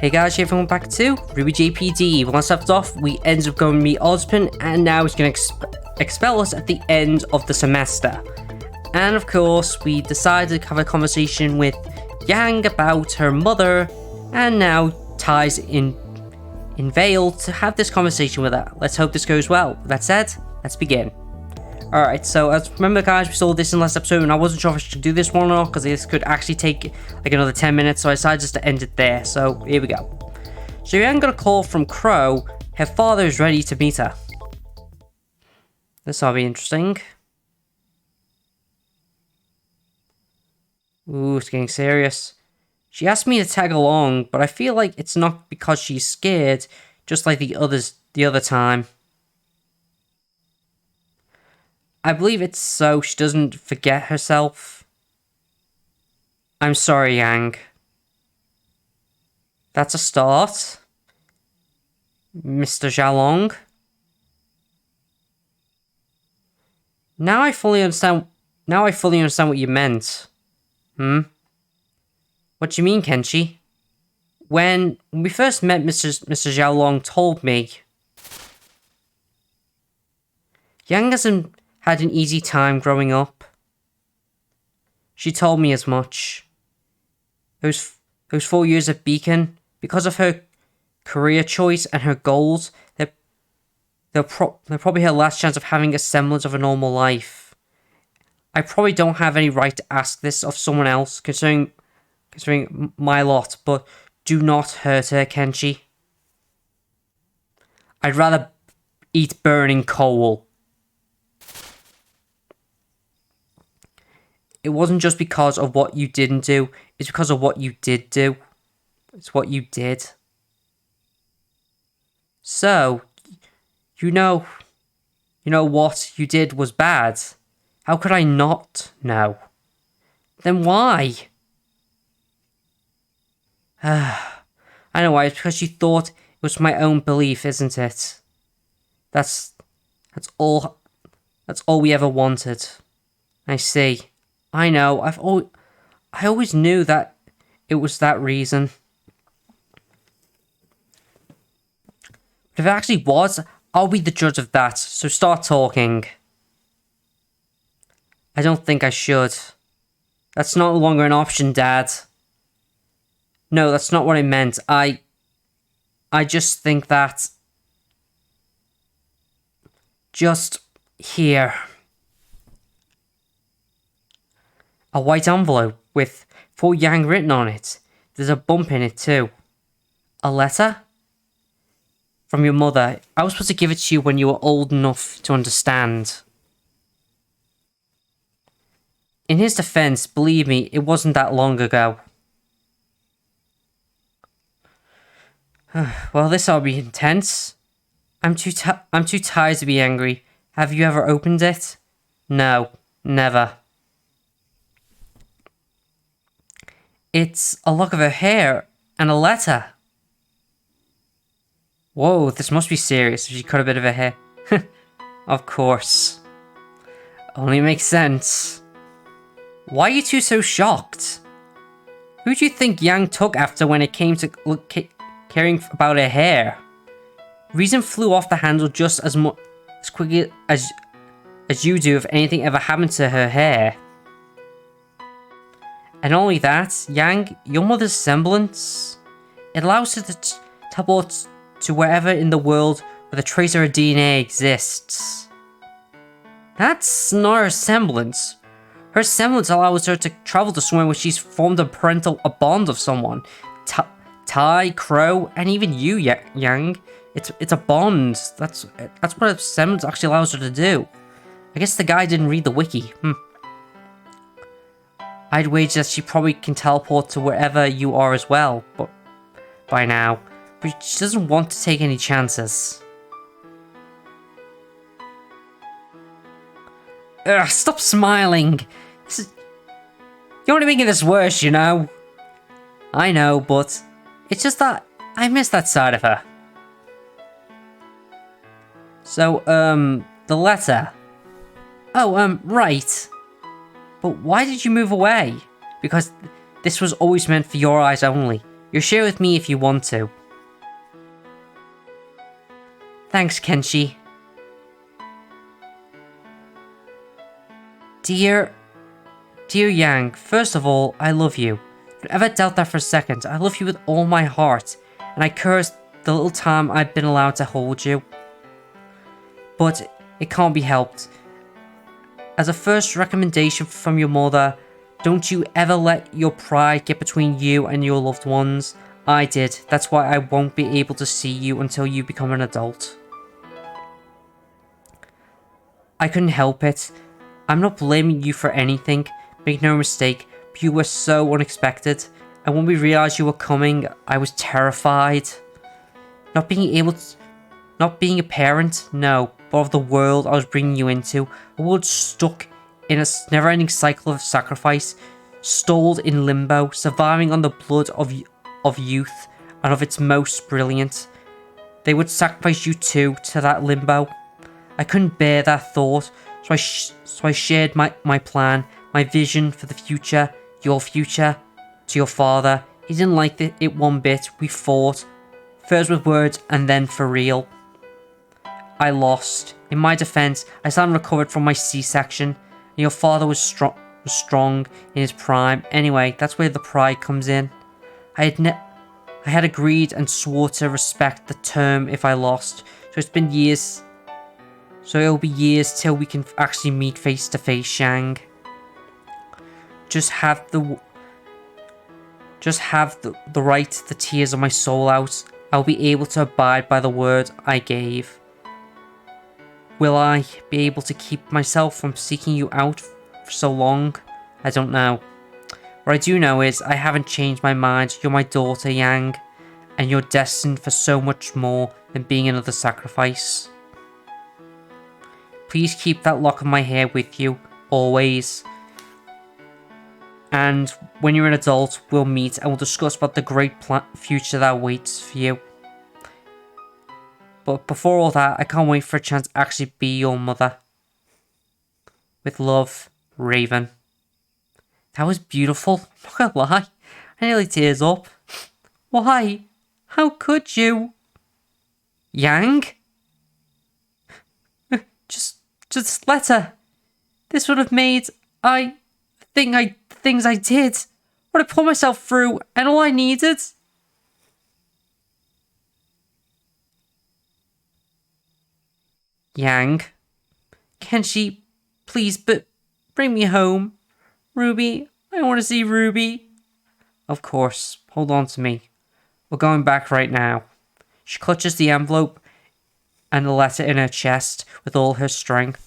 Hey guys, welcome back to RWBY-JPDE. When last left off, we ended up going to meet Ozpin, and now he's going to expel us at the end of the semester. And of course, we decided to have a conversation with Yang about her mother, and now Ty's in Vale to have this conversation with her. Let's hope this goes well. With that said, let's begin. Alright, so as remember guys, we saw this in the last episode and I wasn't sure if I should do this one or not because this could actually take like another 10 minutes, so I decided just to end it there. So here we go. So Yang got a call from Crow. Her father is ready to meet her. This will be interesting. Ooh, it's getting serious. She asked me to tag along, but I feel like it's not because she's scared, just like the other time. I believe it's so she doesn't forget herself. I'm sorry, Yang. That's a start. Mr. Xiaolong. Now I fully understand what you meant. What do you mean, Kenshi? When we first met, Mr. Xiaolong told me Yang hasn't had an easy time growing up. She told me as much. Those 4 years at Beacon, because of her career choice and her goals, they're probably her last chance of having a semblance of a normal life. I probably don't have any right to ask this of someone else, considering my lot, but do not hurt her, Kenshi. I'd rather eat burning coal. It wasn't just because of what you didn't do, it's because of what you did do. It's what you did. So, you know what you did was bad. How could I not know? Then why? I know why, it's because you thought it was my own belief, isn't it? That's all we ever wanted. I see. I know, I always knew that it was that reason. But if it actually was, I'll be the judge of that, so start talking. I don't think I should. That's no longer an option, Dad. No, that's not what I meant. I just think that... Just here. A white envelope with "For Yang" written on it. There's a bump in it too. A letter? From your mother. I was supposed to give it to you when you were old enough to understand. In his defense, believe me, it wasn't that long ago. Well, this will be intense. I'm too tired to be angry. Have you ever opened it? No, never. It's a lock of her hair and a letter. Whoa, this must be serious if she cut a bit of her hair. Of course. Only makes sense. Why are you two so shocked? Who do you think Yang took after when it came to caring about her hair? Reason flew off the handle just as quickly as you do if anything ever happened to her hair. And not only that, Yang, your mother's semblance, it allows her to teleport to wherever in the world where the trace of her DNA exists. That's not her semblance. Her semblance allows her to travel to somewhere where she's formed a bond of someone. Ty, Crow, and even you, Yang. It's a bond. That's what a semblance actually allows her to do. I guess the guy didn't read the wiki. I'd wager that she probably can teleport to wherever you are as well, but by now. But she doesn't want to take any chances. Ugh, stop smiling! You're only making this worse, you know? I know, but it's just that I miss that side of her. So, the letter. Oh, right. But why did you move away? Because this was always meant for your eyes only. You'll share with me if you want to. Thanks, Kenshi. Dear Yang, first of all, I love you. Don't ever doubt that for a second. I love you with all my heart, and I curse the little time I've been allowed to hold you. But it can't be helped. As a first recommendation from your mother, don't you ever let your pride get between you and your loved ones. I did. That's why I won't be able to see you until you become an adult. I couldn't help it. I'm not blaming you for anything. Make no mistake, but you were so unexpected. And when we realized you were coming, I was terrified. Not being a parent, no, but of the world I was bringing you into. A world stuck in a never-ending cycle of sacrifice, stalled in limbo, surviving on the blood of youth and of its most brilliant. They would sacrifice you too to that limbo. I couldn't bear that thought, so I shared my plan, my vision for the future, your future, to your father. He didn't like it one bit. We fought, first with words and then for real. I lost. In my defense, I still hadn't recovered from my C-section, and your father was strong in his prime. Anyway, that's where the pride comes in. I had agreed and swore to respect the term if I lost, so it's been years. So it'll be years till we can actually meet face to face, Shang. Just have the right to the tears of my soul out. I'll be able to abide by the word I gave. Will I be able to keep myself from seeking you out for so long? I don't know. What I do know is I haven't changed my mind. You're my daughter, Yang, and you're destined for so much more than being another sacrifice. Please keep that lock of my hair with you, always. And when you're an adult, we'll meet and we'll discuss about the great future that waits for you. But before all that, I can't wait for a chance to actually be your mother. With love, Raven. That was beautiful. I'm not gonna lie. I nearly tears up. Why? How could you? Yang? Just let her. This would have made things I did. What I put myself through and all I needed. Yang, Kenshi, please, but bring me home. Ruby, I want to see Ruby. Of course, hold on to me. We're going back right now. She clutches the envelope and the letter in her chest with all her strength.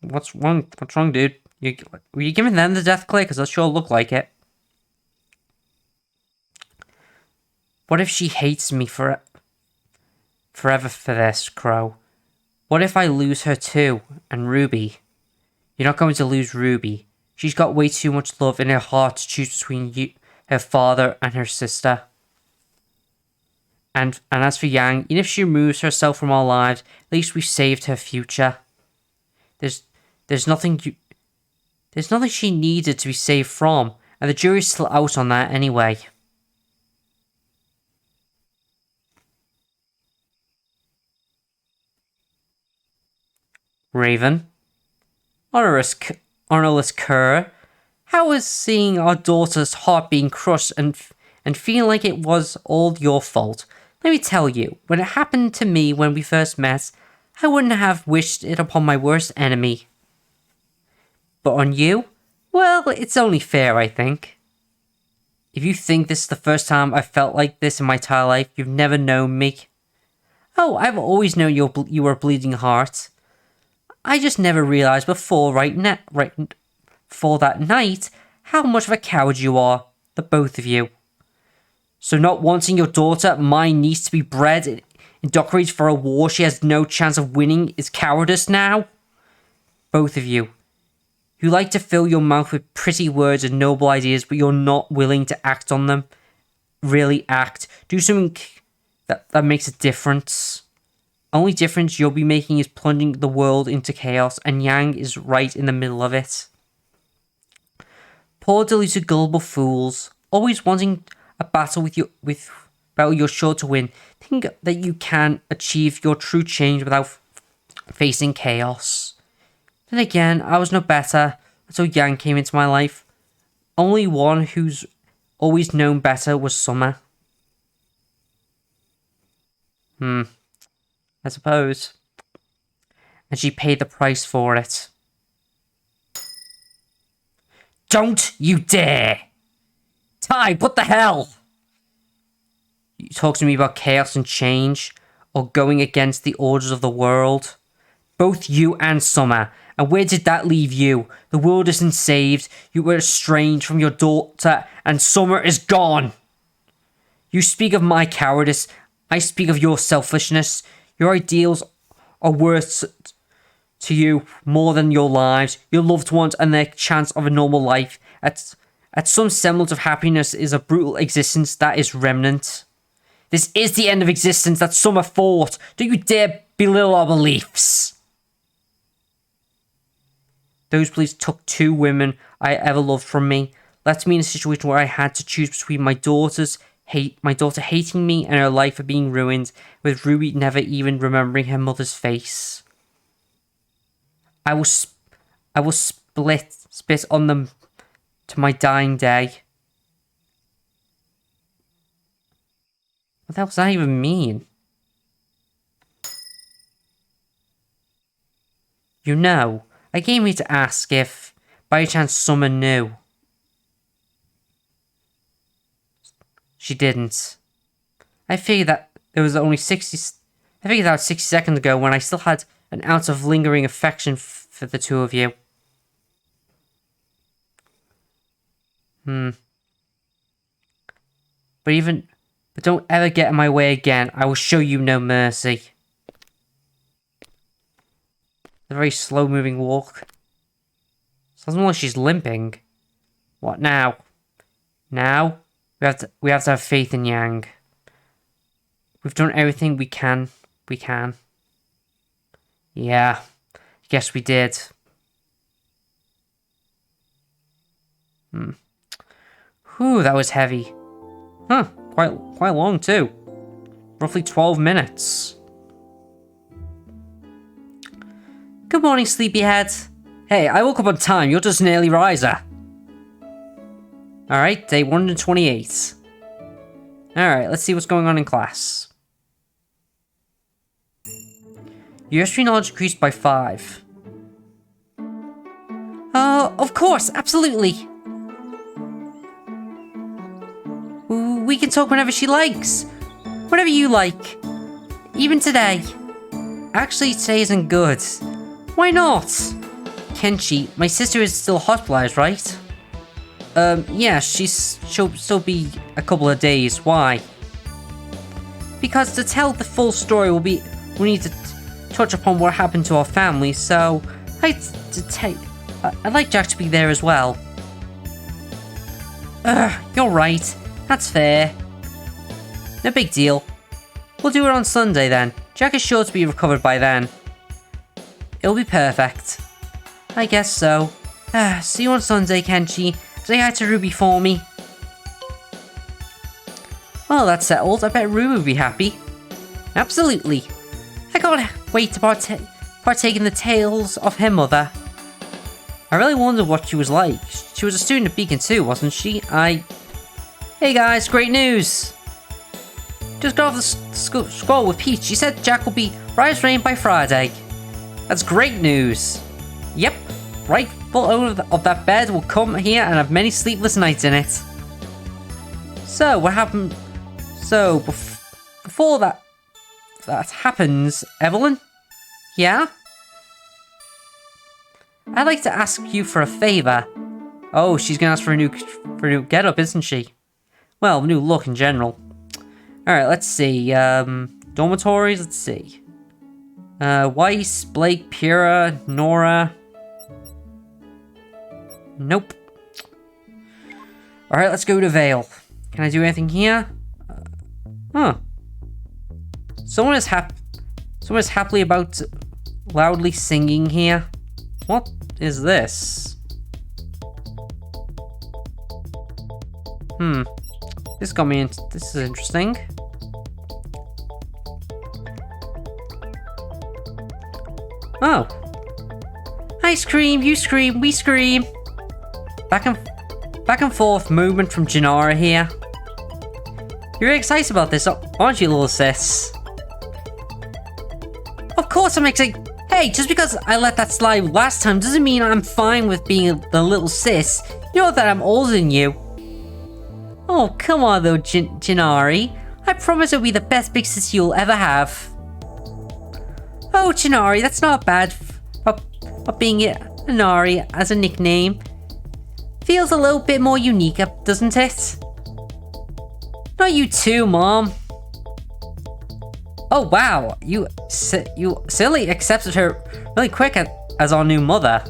What's wrong? What's wrong, dude? Were you giving them the death glare? Because that sure look like it. What if she hates me forever for this, Crow? What if I lose her too, and Ruby? You're not going to lose Ruby. She's got way too much love in her heart to choose between you, her father, and her sister. And as for Yang, even if she removes herself from our lives, at least we've saved her future. There's nothing she needed to be saved from, and the jury's still out on that anyway. Raven, honorless cur, how is seeing our daughter's heart being crushed and feeling like it was all your fault? Let me tell you, when it happened to me when we first met, I wouldn't have wished it upon my worst enemy. But on you? Well, it's only fair, I think. If you think this is the first time I've felt like this in my entire life, you've never known me. Oh, I've always known you were a bleeding heart. I just never realized before for that night how much of a coward you are, the both of you. So not wanting your daughter, my niece, to be bred and indoctrinated for a war she has no chance of winning is cowardice now? Both of you. You like to fill your mouth with pretty words and noble ideas, but you're not willing to act on them. Really act. Do something that makes a difference. Only difference you'll be making is plunging the world into chaos, and Yang is right in the middle of it. Poor deluded gullible fools, always wanting a battle with battle you're sure to win, think that you can achieve your true change without facing chaos. Then again, I was no better until Yang came into my life. Only one who's always known better was Summer. I suppose. And she paid the price for it. Don't you dare! Ty, what the hell? You talk to me about chaos and change, or going against the orders of the world? Both you and Summer. And where did that leave you? The world isn't saved, you were estranged from your daughter, and Summer is gone! You speak of my cowardice, I speak of your selfishness. Your ideals are worth to you more than your lives, your loved ones, and their chance of a normal life. At some semblance of happiness is a brutal existence that is remnant. This is the end of existence that Summer fought. Don't you dare belittle our beliefs. Those beliefs took 2 women I ever loved from me, left me in a situation where I had to choose between my daughter hating me and her life for being ruined, with Ruby never even remembering her mother's face. I will spit on them to my dying day. What the hell does that even mean? You know, I came here to ask if, by chance, Summer knew. She didn't. I figured that there was only 60... I figured that was 60 seconds ago when I still had an ounce of lingering affection for the 2 of you. But don't ever get in my way again. I will show you no mercy. A very slow-moving walk. Sounds more like she's limping. What now? Now? We have to have faith in Yang. We've done everything we can. Yeah. Guess we did. Whew, that was heavy. Huh, quite long too. Roughly 12 minutes. Good morning, sleepyhead. Hey, I woke up on time. You're just an early riser. Alright, day 128. Alright, let's see what's going on in class. Your history knowledge increased by 5. Of course, absolutely. We can talk whenever she likes. Whatever you like. Even today. Actually, today isn't good. Why not? Kenshi, my sister is still hospitalized, right? Yeah, she'll still be a couple of days. Why? Because to tell the full story we need to touch upon what happened to our family, so I'd like Jack to be there as well. You're right. That's fair. No big deal. We'll do it on Sunday then. Jack is sure to be recovered by then. It'll be perfect. I guess so. See you on Sunday, Kenshi. Say hi to Ruby for me. Well, that's settled. I bet Ruby will be happy. Absolutely. I can't wait to partake in the tales of her mother. I really wondered what she was like. She was a student at Beacon too, wasn't she? Hey guys, great news! Just got off the scroll with Peach. She said Jack will be right as rain by Friday. That's great news. Yep, rightful owner of that bed will come here and have many sleepless nights in it. So, what happened? So, before that happens, Evelyn? Yeah? I'd like to ask you for a favor. Oh, she's gonna ask for a new getup, isn't she? Well, new look in general. Alright, let's see. Dormitories, let's see. Weiss, Blake, Pura, Nora. Nope. Alright, let's go to Vale. Can I do anything here? Huh. Someone Someone's happily about loudly singing here. What is this? This got me in. This is interesting. Oh. Ice cream, you scream, we scream. Back and forth movement from Janara here. You're excited about this, aren't you, little sis? Of course I'm excited. Hey, just because I let that slide last time doesn't mean I'm fine with being the little sis. You know that I'm older than you. Oh, come on though, Janari. I promise it'll be the best big sis you'll ever have. Oh, Janari, that's not bad. But being Janari as a nickname feels a little bit more unique, doesn't it? Not you too, Mom. Oh wow, you silly accepted her really quick as our new mother.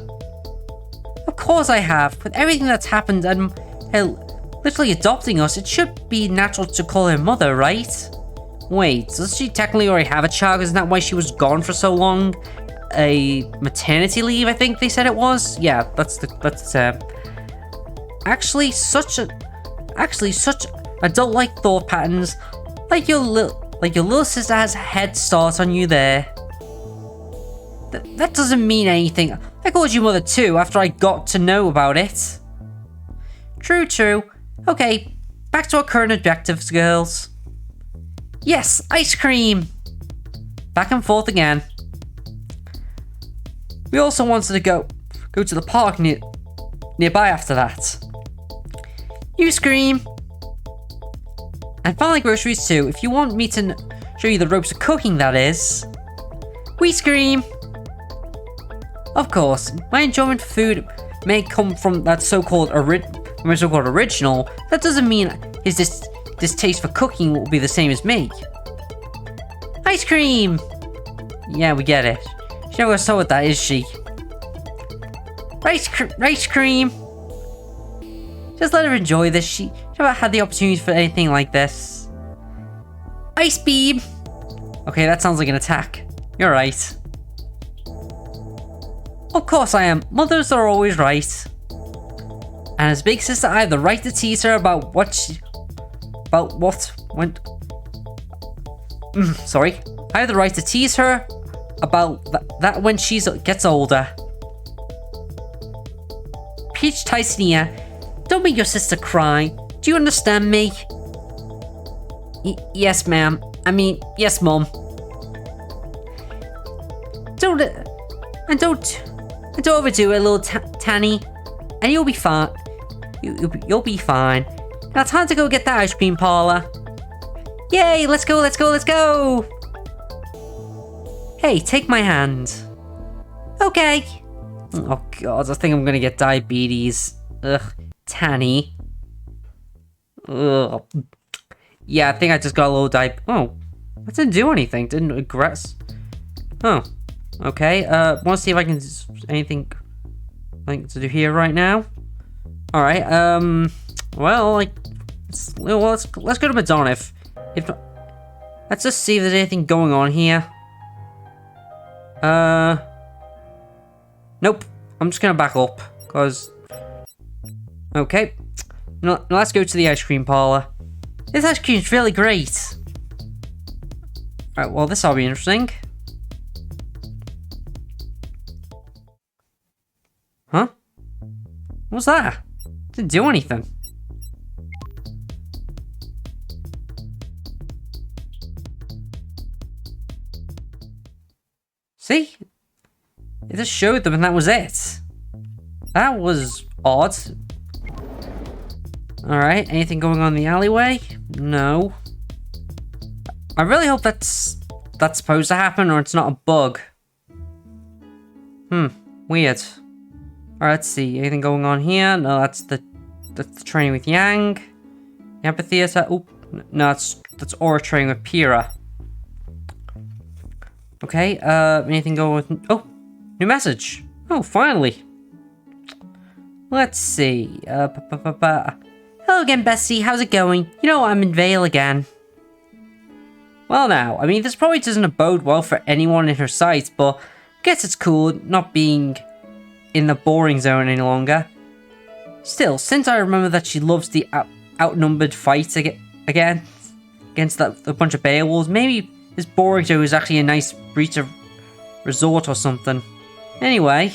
Of course I have. With everything that's happened and her literally adopting us, it should be natural to call her mother, right? Wait, does she technically already have a child? Isn't that why she was gone for so long? A maternity leave, I think they said it was. Yeah, that's actually such adult-like thought patterns. Like your little sister has a head start on you there. That doesn't mean anything. I called you mother too after I got to know about it. True. Okay, back to our current objectives, girls. Yes, ice cream! Back and forth again. We also wanted to go to the park nearby after that. You scream! And finally groceries too, if you want me to show you the ropes of cooking, that is. We scream! Of course, my enjoyment for food may come from that so-called original. That doesn't mean his distaste for cooking will be the same as me. Ice cream! Yeah, we get it. She's never gonna start with that, is she? Ice cream! Just let her enjoy this. She never had the opportunity for anything like this. Ice beam! Okay, that sounds like an attack. You're right. Of course I am. Mothers are always right. And as big sister, I have the right to tease her about sorry. I have the right to tease her about that when she gets older. Peach Tyson here. Don't make your sister cry. Do you understand me? Yes, ma'am. I mean, yes, Mom. Don't overdo it, little Tanny, and you'll be fine. You'll be fine. Now, time to go get that ice cream parlor. Yay! Let's go! Hey, take my hand. Okay. Oh God, I think I'm gonna get diabetes. Ugh, Tanny. Ugh. Yeah, I think I just got a little Oh, I didn't do anything. Didn't aggress. Oh, okay. Want to see if I can anything to do here right now. All right. Well, let's go to Madonna. If not, let's just see if there's anything going on here. Nope. I'm just gonna back up, cause. Okay. No, let's go to the ice cream parlor. This ice cream is really great. Alright, well, this will be interesting. Huh? What was that? Didn't do anything. See? It just showed them and that was it. That was odd. Alright, anything going on in the alleyway? No. I really hope that's supposed to happen or it's not a bug. Weird. Alright, let's see. Anything going on here? No, that's the training with Yang. The amphitheater. Oop. No, that's Aura training with Pyrrha. Okay, anything going with... Oh, new message. Oh, finally. Let's see. Hello again, Bessie. How's it going? You know, I'm in Vale again. Well now, I mean, this probably doesn't bode well for anyone in her sight, but I guess it's cool not being in the boring zone any longer. Still, since I remember that she loves the outnumbered fight again against a bunch of Beowulfs, maybe this boring zone is actually a nice breach of resort or something. Anyway,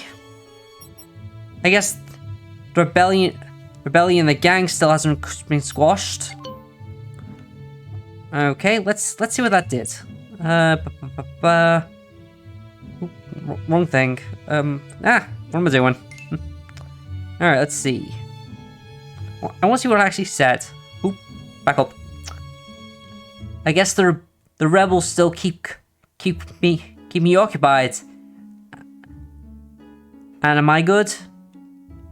I guess the rebellion, the gang still hasn't been squashed. Okay, let's see what that did. Wrong thing. What am I doing? Alright, let's see. I want to see what I actually said. Oop, back up. I guess the rebels still keep me occupied. And am I good?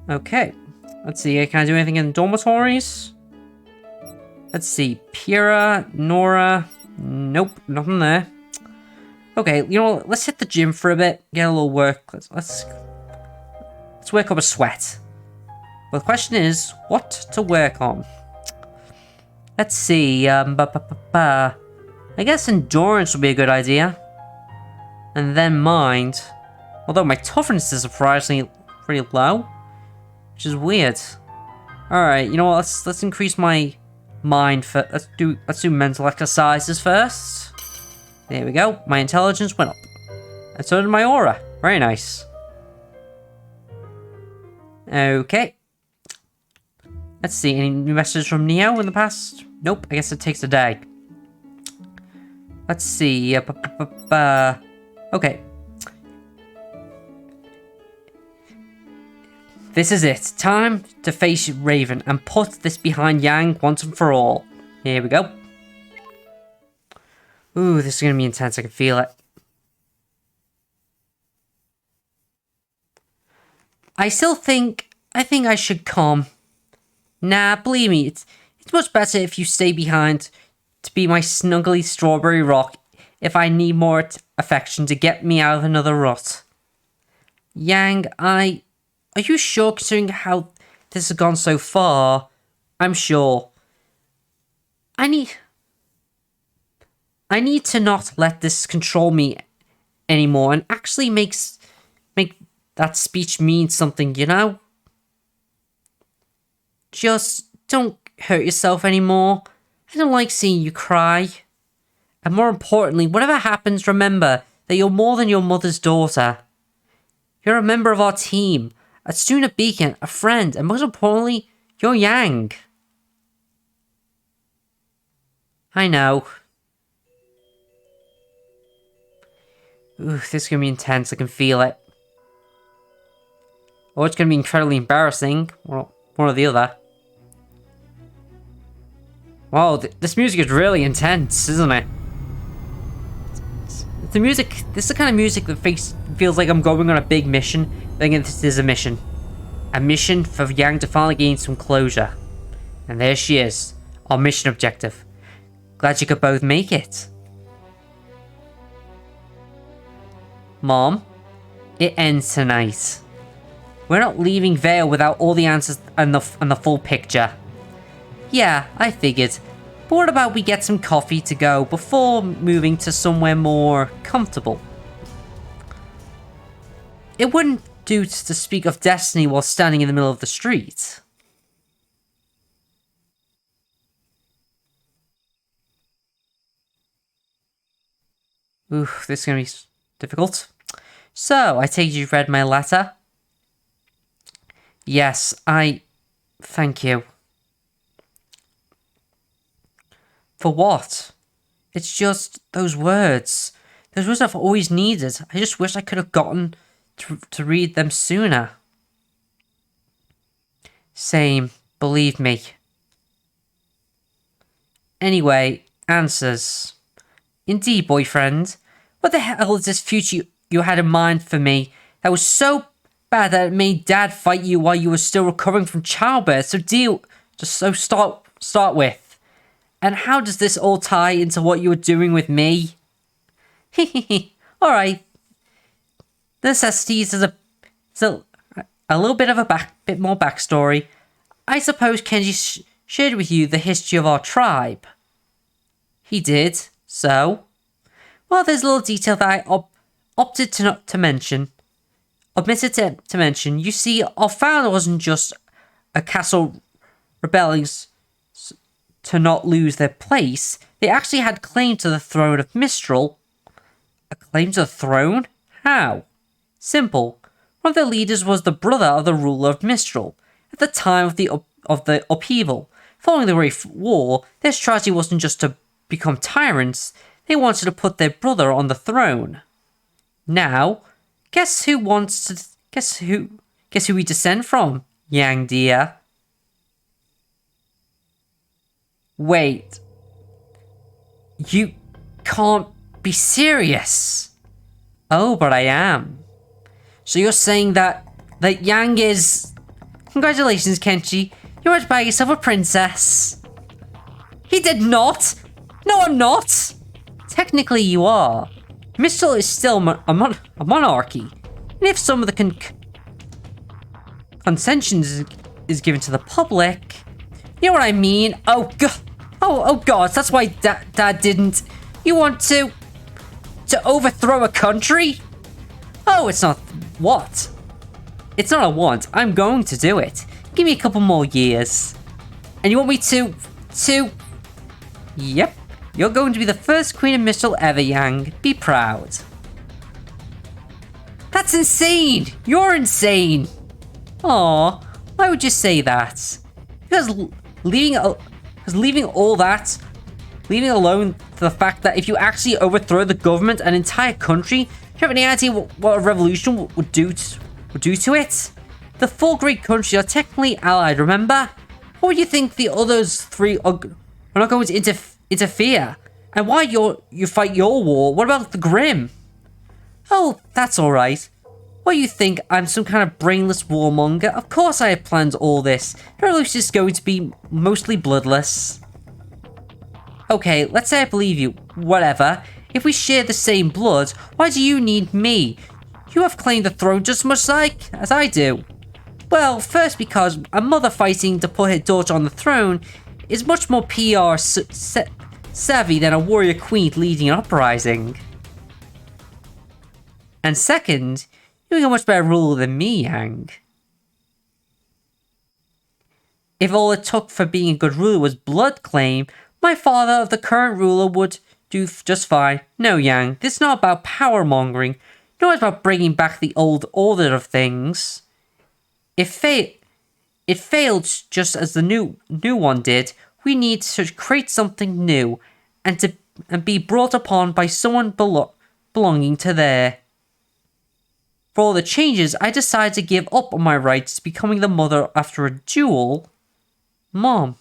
Okay. Let's see, can I do anything in dormitories? Let's see, Pyrrha, Nora. Nope, nothing there. Okay, you know what? Let's hit the gym for a bit, get a little work. Let's work up a sweat. Well, the question is, what to work on? Let's see, I guess endurance would be a good idea. And then mind. Although my toughness is surprisingly pretty low, which is weird. Alright, you know what, let's increase my mind for let's do mental exercises first. There we go. My intelligence went up. And so did my aura. Very nice. Okay. Let's see, any new messages from Neo in the past? Nope, I guess it takes a day. Let's see. Okay. This is it. Time to face Raven and put this behind Yang once and for all. Here we go. Ooh, this is going to be intense. I can feel it. I think I should come. Nah, believe me, it's much better if you stay behind to be my snuggly strawberry rock if I need more affection to get me out of another rut. Yang, are you sure, considering how this has gone so far? I'm sure. I need to not let this control me anymore and actually make that speech mean something, you know? Just don't hurt yourself anymore. I don't like seeing you cry. And more importantly, whatever happens, remember that you're more than your mother's daughter. You're a member of our team, a student at Beacon, a friend, and most importantly, you're Yang. I know. Ooh, this is going to be intense, I can feel it. Or it's going to be incredibly embarrassing, or one or the other. Wow, this music is really intense, isn't it? The music, this is the kind of music that feels like I'm going on a big mission, thinking this is a mission. A mission for Yang to finally gain some closure. And there she is, our mission objective. Glad you could both make it. Mom, it ends tonight. We're not leaving Vale without all the answers and the full picture. Yeah, I figured. But what about we get some coffee to go before moving to somewhere more comfortable? It wouldn't do to speak of destiny while standing in the middle of the street. Ooh, this is going to be difficult. So, I take it you've read my letter? Yes, thank you. For what? It's just those words. Those words I've always needed. I just wish I could have gotten to read them sooner. Same, believe me. Anyway, answers. Indeed, boyfriend. What the hell is this future you had in mind for me that was so bad that it made Dad fight you while you were still recovering from childbirth? So start with. And how does this all tie into what you were doing with me? Hehehe. Alright. The necessities is a little bit of a bit more backstory. I suppose Kenji shared with you the history of our tribe. He did. So? Well, there's a little detail that I opted to not to mention. Omitted to mention. You see, our founder wasn't just a castle rebelling to not lose their place. They actually had claim to the throne of Mistral. A claim to the throne? How? Simple. One of their leaders was the brother of the ruler of Mistral. At the time of the upheaval, following the Great War, their strategy wasn't just to become tyrants. They wanted to put their brother on the throne. Now, guess who we descend from, Yang dear? Wait. You can't be serious. Oh, but I am. So you're saying that Yang is... Congratulations, Kenshi. You went to buy yourself a princess. He did not. No, I'm not. Technically, you are. Mistral is still a monarchy. And if some of the consensus is given to the public... You know what I mean? Oh, God. Oh, God. That's why Dad didn't... You want to overthrow a country? Oh, it's not... What? It's not a want. I'm going to do it. Give me a couple more years. And you want me to... Yep. You're going to be the first Queen of Mistral ever, Yang. Be proud. That's insane! You're insane! Aw, why would you say that? Because leaving alone the fact that if you actually overthrow the government and entire country, do you have any idea what a revolution would do to it? The four great countries are technically allied, remember? What would you think the others three are not going to interfere? And why you fight your war? What about the Grimm? Oh, that's alright. What, you think I'm some kind of brainless warmonger? Of course I have planned all this. The revolution is going to be mostly bloodless. Okay, let's say I believe you. Whatever. If we share the same blood, why do you need me? You have claimed the throne just as much as I do. Well, first because a mother fighting to put her daughter on the throne is much more PR savvy than a warrior queen leading an uprising. And second, you're a much better ruler than me, Yang. If all it took for being a good ruler was blood claim, my father of the current ruler would do just fine. No, Yang, this is not about power mongering. No, it's about bringing back the old order of things. It failed just as the new one did. We need to create something new, and be brought upon by someone belonging to there. For all the changes, I decided to give up on my rights to becoming the mother after a duel. Mom.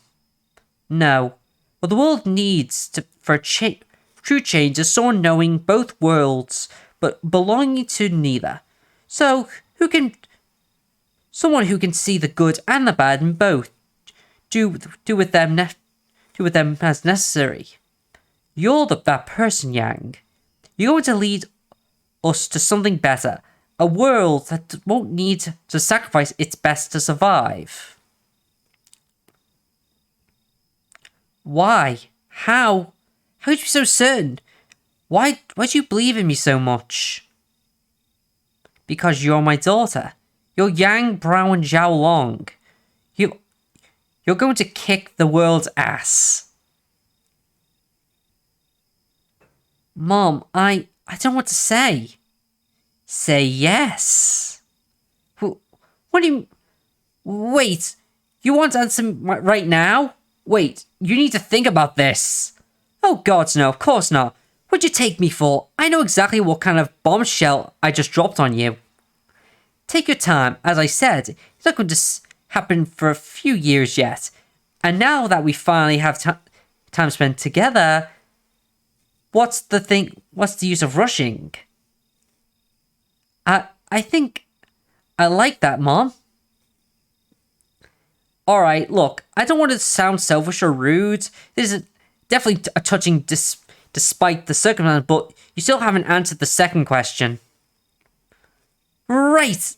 No. What the world needs for true change is someone knowing both worlds, but belonging to neither. So, someone who can see the good and the bad in both. Do with them as necessary. You're that person, Yang. You're going to lead us to something better. A world that won't need to sacrifice its best to survive. Why? How? How could you be so certain? Why do you believe in me so much? Because you're my daughter. You're Yang Brown Zhao Long. You're going to kick the world's ass. Mom, I don't know what to say. Say yes. What do you... Wait, you want to answer right now? Wait, you need to think about this. Oh God, no, of course not. What'd you take me for? I know exactly what kind of bombshell I just dropped on you. Take your time. As I said, it's not going to happen for a few years yet. And now that we finally have time spent together, what's the use of rushing? I think I like that, Mom. Alright, look, I don't want to sound selfish or rude. This is definitely a touching despite the circumstance, but you still haven't answered the second question. Right,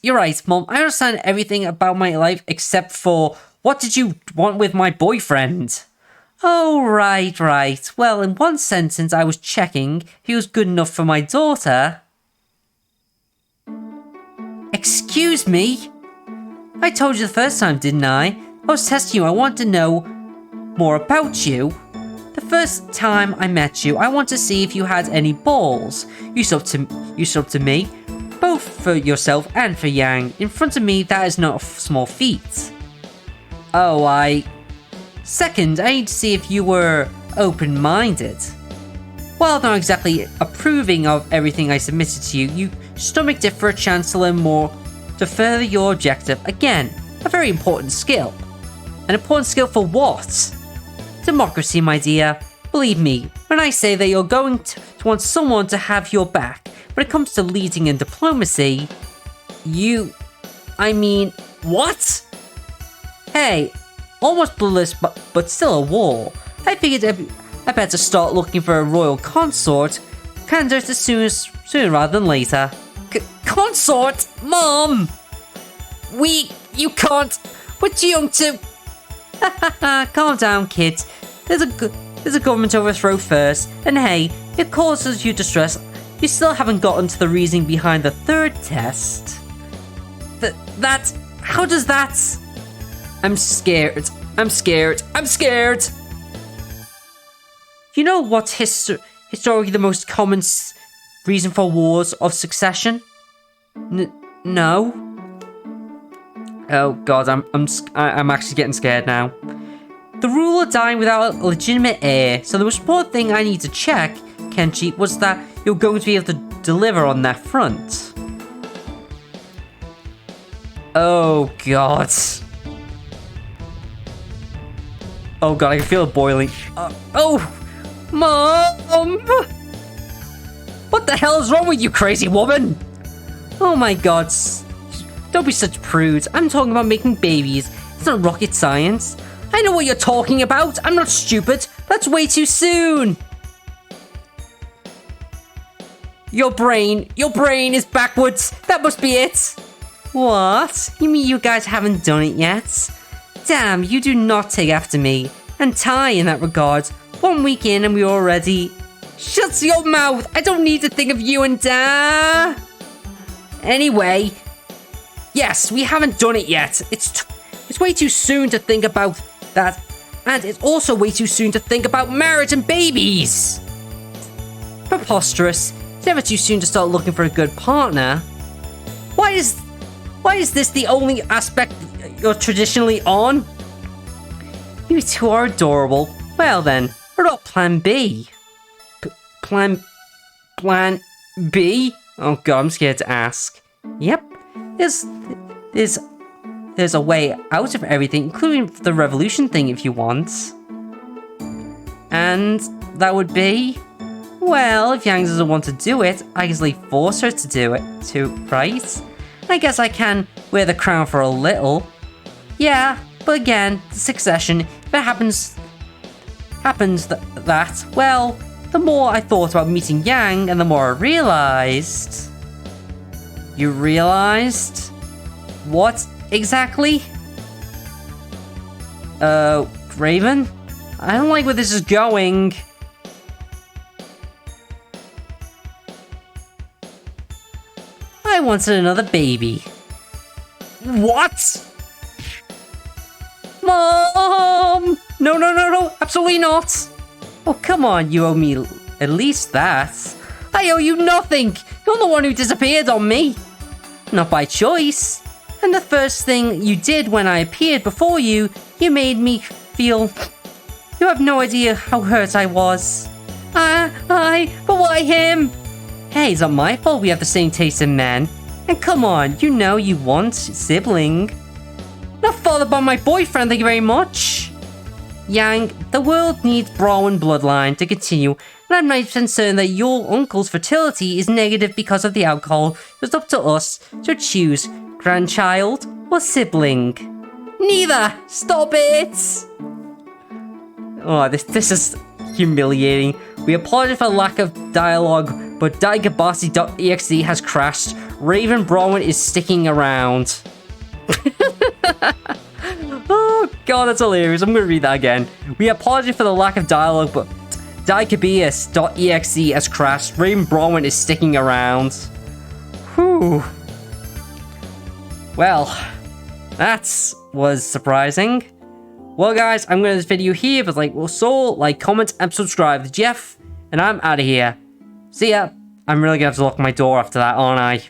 you're right, Mom. I understand everything about my life except for what did you want with my boyfriend? Oh, right. Well, in one sentence, I was checking if he was good enough for my daughter. Excuse me? I told you the first time, didn't I? I was testing you. I want to know more about you. The first time I met you, I want to see if you had any balls. You stood up to me, both for yourself and for Yang. In front of me, that is not a small feat. Oh, Second, I need to see if you were open-minded. While not exactly approving of everything I submitted to you, you stomached it for a chance to learn more to further your objective. Again, a very important skill. An important skill for what? Democracy, my dear. Believe me, when I say that you're going to want someone to have your back, when it comes to leading and diplomacy, what? Hey, almost bloodless, but still a war. I figured I better start looking for a royal consort candidate as sooner rather than later. Consort? Mom! You can't. We're too young to. Calm down, kids. There's a government overthrow first, and hey, if it causes you distress, you still haven't gotten to the reasoning behind the third test. How does that? I'm scared. You know what's historically the most common reason for wars of succession? No. Oh god, I'm actually getting scared now. The ruler dying without a legitimate heir. So the most important thing I need to check, Kenshi, was that you're going to be able to deliver on that front. Oh god. Oh god, I can feel it boiling. Mom! What the hell is wrong with you, crazy woman? Oh my god. Don't be such prudes. I'm talking about making babies. It's not rocket science. I know what you're talking about. I'm not stupid. That's way too soon. Your brain is backwards. That must be it. What? You mean you guys haven't done it yet? Damn, you do not take after me. And Tai in that regard. 1 week in and we're already... Shut your mouth! I don't need to think of you and Da! Anyway... Yes, we haven't done it yet. It's way too soon to think about that. And it's also way too soon to think about marriage and babies! Preposterous. It's never too soon to start looking for a good partner. Why is this the only aspect you're traditionally on? You two are adorable. Well then, what about plan B? Plan B? Oh god, I'm scared to ask. Yep, there's a way out of everything, including the revolution thing if you want. And that would be, well, if Yang doesn't want to do it, I can easily force her to do it too, right? I guess I can wear the crown for a little. Yeah, but again, the succession, if it happens that, well, the more I thought about meeting Yang, and the more I realized... You realized? What exactly? Raven? I don't like where this is going. I wanted another baby. What? Mom! No, absolutely not. Oh, come on, you owe me at least that. I owe you nothing. You're the one who disappeared on me. Not by choice. And the first thing you did when I appeared before you, you made me feel... You have no idea how hurt I was. But why him? Hey, it's not my fault we have the same taste in men. And come on, you know you want sibling. Not fathered by my boyfriend, thank you very much. Yang, the world needs Brahmin bloodline to continue, and I'm not concerned that your uncle's fertility is negative because of the alcohol. It's up to us to choose grandchild or sibling. Neither! Stop it! Oh, this is humiliating. We apologize for lack of dialogue, but Daigabasi.exe has crashed. Raven Brahmin is sticking around. Oh, Oh god, that's hilarious. I'm gonna read that again. We apologize for the lack of dialogue, but Dicabeus.exe has crashed. Raven Bronwyn is sticking around. Whew. Well, that was surprising. Well, guys, I'm going to end this video here. But like, comment, and subscribe. Jeff, and I'm out of here. See ya. I'm really going to have to lock my door after that, aren't I?